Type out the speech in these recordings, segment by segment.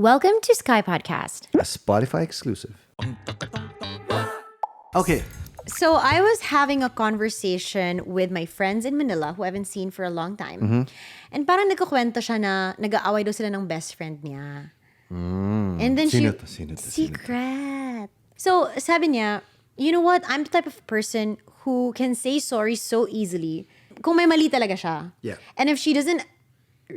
Welcome to SKYPODCAST. A Spotify exclusive. Okay. So I was having a conversation with my friends in Manila who I haven't seen for a long time. And parang nagkukwento siya na nag-aaway daw sila ng best friend niya. And then Sino to? Secret. So sabi niya, you know what? I'm the type of person who can say sorry so easily. Kung may mali talaga siya. Yeah. And if she doesn't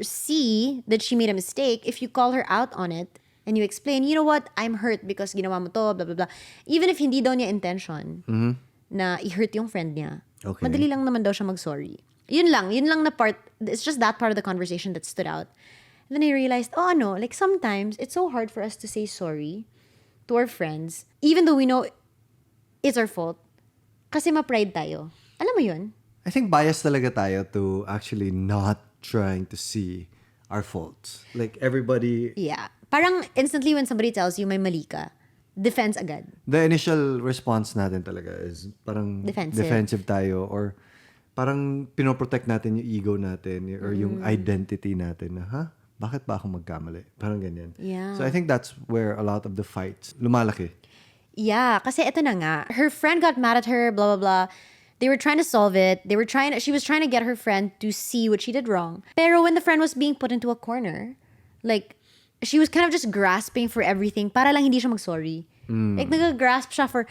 see that she made a mistake, if you call her out on it and you explain, you know what, I'm hurt because ginawa mo to, blah, blah, blah. Even if hindi daw niya intention na i-hurt yung friend niya, Okay. madali lang naman daw siya mag-sorry. Yun lang na part, it's just that part of the conversation that stood out. And then I realized, like sometimes it's so hard for us to say sorry to our friends, even though we know it's our fault, kasi ma-pride tayo. Alam mo yun? I think biased talaga tayo to actually not trying to see our faults. Like everybody, Yeah. Parang instantly when somebody tells you may mali ka, defense agad. the initial response natin talaga is parang defensive tayo or parang pinoprotect natin yung ego natin or yung identity natin na, bakit ba ako magkamali? Parang ganyan. Yeah. So I think that's where a lot of the fights lumalaki. Yeah, kasi eto na nga. Her friend got mad at her, blah, blah, blah. They were trying to solve it. She was trying to get her friend to see what she did wrong. Pero when the friend was being put into a corner, like, she was kind of just grasping for everything para lang hindi siya mag-sorry. Like, nag-grasp siya for,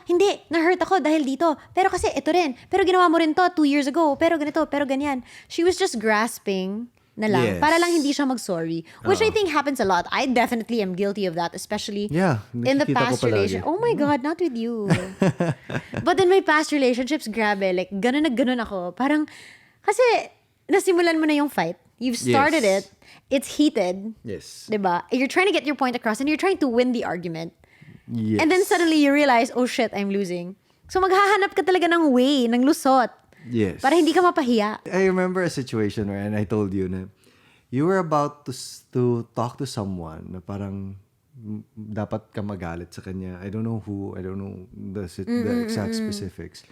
hindi, na-hurt ako dahil dito. Pero kasi ito rin. Pero ginawa mo rin to 2 years ago. Pero ganito, pero ganyan. She was just grasping na lang. Yes. Para lang hindi siya mag-sorry. Which I think happens a lot. I definitely am guilty of that, especially in the nakikita ko past palagi. relation. Oh my God, not with you. But in my past relationships, grabe, like, ganun na ganun ako. Parang, kasi, nasimulan mo na yung fight. You've started it. It's heated. Yes. Diba? You're trying to get your point across and you're trying to win the argument. Yes. And then suddenly you realize, oh shit, I'm losing. So maghahanap ka talaga ng way, ng lusot. Yes. Para hindi ka mapahiya. I remember a situation where, and I told you na you were about to talk to someone na parang dapat ka magalit sa kanya. I don't know who, I don't know the exact specifics.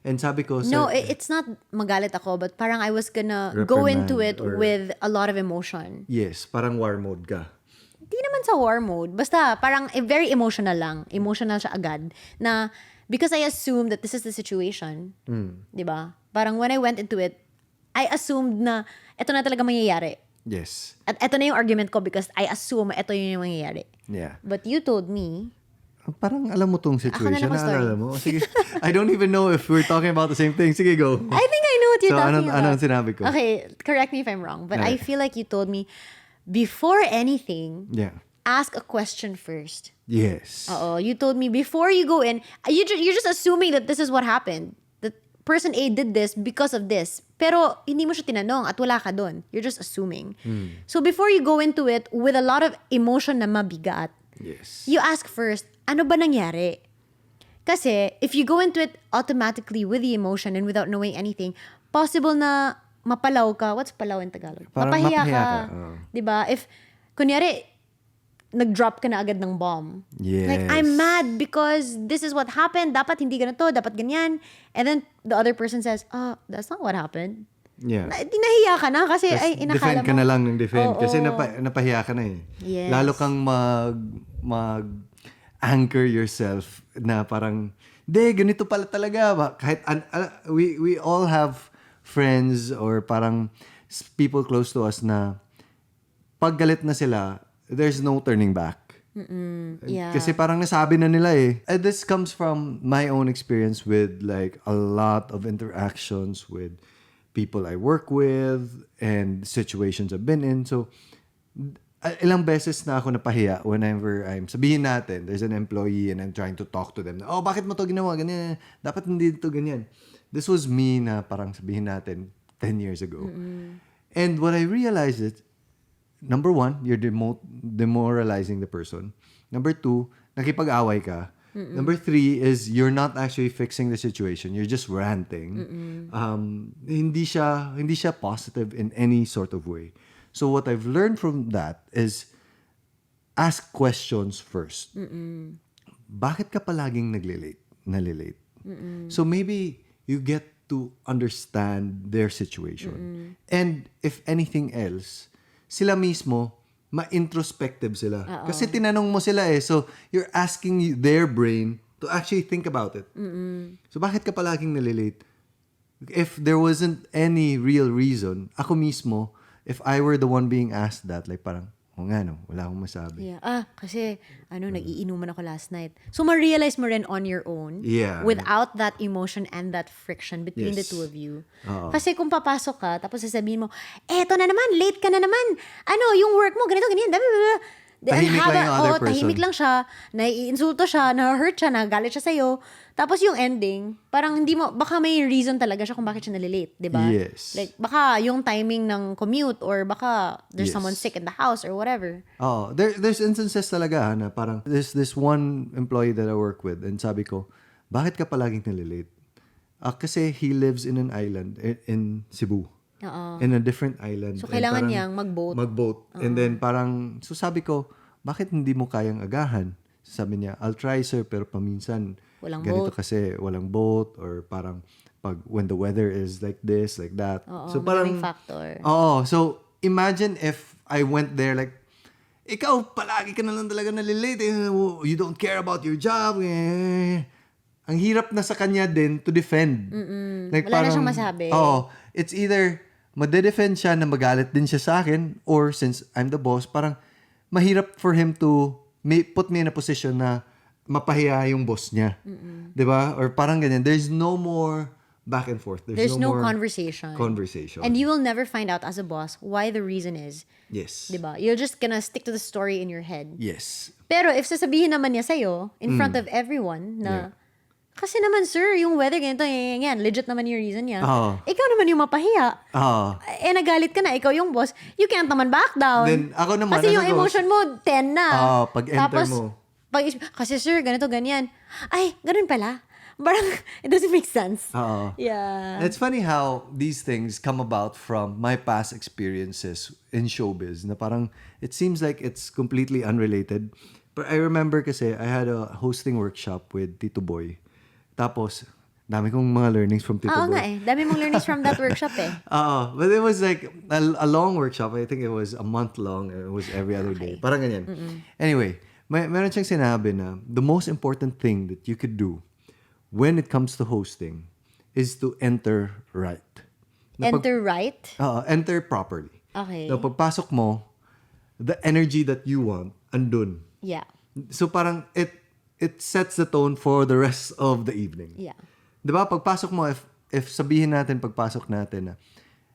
And sabi ko, No, it's not magalit ako, but parang I was gonna go into it with a lot of emotion. yes, parang war mode ka. Hindi naman sa war mode. Basta parang very emotional lang. Emotional siya agad. Na because I assumed that this is the situation. Diba? Parang when I went into it, I assumed na ito na talaga mangyayari. Yes. At ito na yung argument ko because I assume ito yung mangyayari. Yeah. But you told me, Parang alam mo tong Ako na situation. lang ang story. Naalala mo? Sige. I don't even know if we're talking about the same thing. Sige, go. I think I know what you're talking about. Anong sinabi ko? Okay, correct me if I'm wrong. But I Okay. feel like you told me, before anything, Yeah. ask a question first. Yes. You told me before you go in, you're just assuming that this is what happened. That person A did this because of this. Pero hindi mo siya tinanong at wala ka doon. You're just assuming. So before you go into it with a lot of emotion na mabigat, Yes. you ask first, ano ba nangyari? Kasi if you go into it automatically with the emotion and without knowing anything, possible na mapalaw ka. What's palaw in Tagalog? Parang Mapahiya mapahiya ka. ka, oo. Diba? If, kunyari, nag-drop ka na agad ng bomb. Yes. Like, I'm mad because this is what happened. Dapat hindi ganito, dapat ganyan. And then the other person says, that's not what happened. Yeah. Nahiya ka na kasi, ay, inakala defend ka mo. na lang ng defend. Oo. Kasi napahiya ka na eh. Yes. Lalo kang mag-anchor yourself na parang, ganito pala talaga. Kahit, we all have friends or parang people close to us na pag galit na sila, there's no turning back. Yeah. Kasi parang nasabi na nila eh. And this comes from my own experience with like a lot of interactions with people I work with and situations I've been in. So, ilang beses na ako napahiya whenever sabihin natin, there's an employee and I'm trying to talk to them. Bakit mo to ginawa? Ganyan. Dapat hindi to ganyan. This was me na parang sabihin natin 10 years ago. And what I realized is, number one, you're demoralizing the person. Number two, nakipag-away ka. Number three is you're not actually fixing the situation. You're just ranting. Hindi siya positive in any sort of way. So what I've learned from that is ask questions first. Bakit ka palaging nalilate? So maybe you get to understand their situation. And if anything else, sila mismo ma-introspective sila. Kasi tinanong mo sila eh. So, you're asking their brain to actually think about it. So, bakit ka palaging nalilate? If there wasn't any real reason, ako mismo, if I were the one being asked that, like parang, nga no, wala akong masabi. Yeah. Kasi, nagiinuman ako last night. So, ma-realize mo rin on your own. Yeah. Without that emotion and that friction between the Yes. two of you. Oo. Kasi kung papasok ka, tapos sasabihin mo, eto na naman, late ka na naman. Yung work mo, ganito, ganyan. Tahimik lang yung other person. Tahimik lang siya, naiinsulto siya, na-hurt siya, nagalit siya sa'yo. Tapos yung ending, parang hindi mo, baka may reason talaga siya kung bakit siya nalilate, di ba? Yes. Like, baka yung timing ng commute or baka there's Yes. someone sick in the house or whatever. Oh, there's instances talaga na parang there's this one employee that I work with and sabi ko, bakit ka palaging nalilate? Kasi he lives in an island in Cebu. In a different island. So, And kailangan parang niyang mag-boat. Mag-boat. And then parang, so sabi ko, bakit hindi mo kayang agahan? Sabi niya, I'll try sir, pero paminsan, Walang ganito boat. kasi walang boat or parang when the weather is like this, like that. So maraming factor. Oo. So, imagine if I went there like, ikaw, palagi ka na lang talaga nalilate. You don't care about your job. Ang hirap na sa kanya din to defend. Like, Wala na siyang masabi. Oo. It's either madedefend siya na magalit din siya sa akin or since I'm the boss, parang mahirap for him to put me in a position na mapahiya yung boss niya. 'Di ba? Or parang ganyan. There's no more back and forth. There's no more conversation. Conversation. And you will never find out as a boss why the reason is. Yes. Diba? You're just gonna stick to the story in your head. Yes. Pero if sasabihin naman niya sa'yo, in front of everyone, na, kasi naman sir, yung weather ganito, yan, legit naman yung reason niya. Ikaw naman yung mapahiya. Nagalit ka na, ikaw yung boss, you can't naman back down. Then, ako naman, kasi as yung a boss, emotion mo, 10 na. pag-enter Tapos, mo. Kasi sir, ganito, ganyan. Ay, ganun pala. Parang, it doesn't make sense. Yeah. It's funny how these things come about from my past experiences in showbiz na parang it seems like it's completely unrelated. But I remember kasi I had a hosting workshop with Tito Boy. Tapos, dami kong mga learnings from Tito Oo Boy. nga eh. Dami mong learnings from that workshop eh. But it was like a long workshop. I think it was a month long. It was every other day. Parang ganyan. Anyway, meron siyang sinabi na the most important thing that you could do when it comes to hosting is to enter right. Enter right? Enter properly. Okay. Na pagpasok mo, the energy that you want, andun. Yeah. So parang it sets the tone for the rest of the evening. Yeah. Diba? Pagpasok mo, if sabihin natin pagpasok natin na,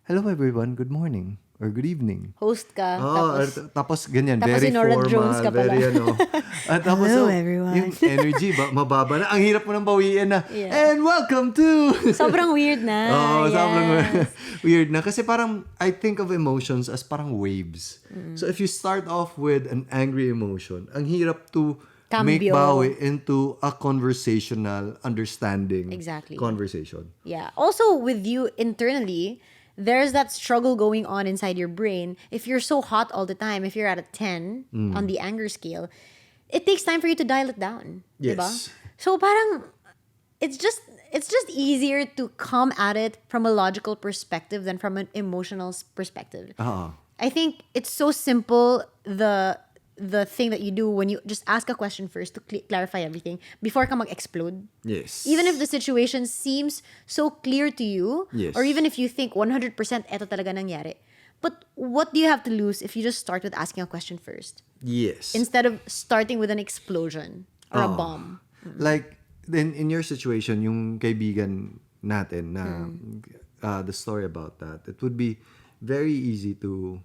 hello everyone, good morning or good evening. Host ka. Tapos ganyan, tapos very si Nora formal, Jones ka pala. very At tapos, Hello, everyone. Yung energy, mababa na. Ang hirap mo nang bawiin na, and welcome to... Sobrang weird na. Sobrang weird na. Kasi parang, I think of emotions as parang waves. So if you start off with an angry emotion, ang hirap to make bawi into a conversational, understanding conversation. Yeah. Also, with you internally, there's that struggle going on inside your brain. If you're so hot all the time, if you're at a 10 on the anger scale, it takes time for you to dial it down. Yes. Diba? So parang, it's just easier to come at it from a logical perspective than from an emotional perspective. I think it's so simple, the thing that you do when you just ask a question first to clarify everything before ka mag-explode. Yes. Even if the situation seems so clear to you, or even if you think 100% eto talaga nangyari. But what do you have to lose if you just start with asking a question first? Yes. Instead of starting with an explosion or a bomb. Like, in your situation, yung kaibigan natin na the story about that, it would be very easy to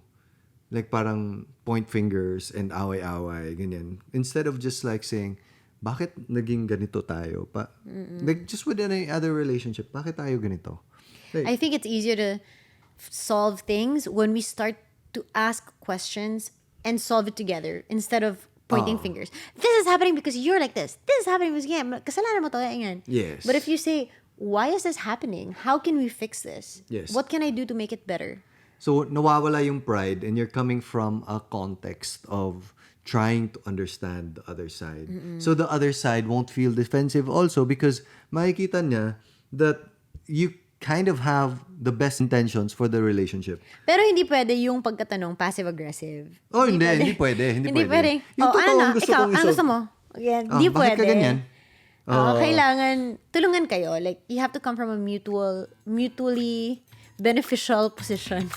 like parang point fingers and away-away, ganyan. Instead of just like saying, bakit naging ganito tayo? Like just with any other relationship, bakit tayo ganito? Like, I think it's easier to solve things when we start to ask questions and solve it together instead of pointing fingers. This is happening because you're like this. This is happening because kasalanan mo to, yan. Yes. But if you say, why is this happening? How can we fix this? Yes. What can I do to make it better? So, nawawala yung pride and you're coming from a context of trying to understand the other side. So, the other side won't feel defensive also because makikita niya that you kind of have the best intentions for the relationship. Pero hindi pwede yung pagkatanong passive-aggressive. Oh, hindi pwede. Hindi pwede. Yung totoo ano gusto ikaw, kong ano gusto mo? Again, hindi bakit pwede. ka ganyan? Kailangan, tulungan kayo. Like, you have to come from a mutually beneficial position.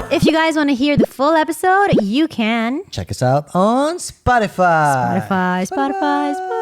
If you guys want to hear the full episode, you can Check us out on Spotify. Spotify.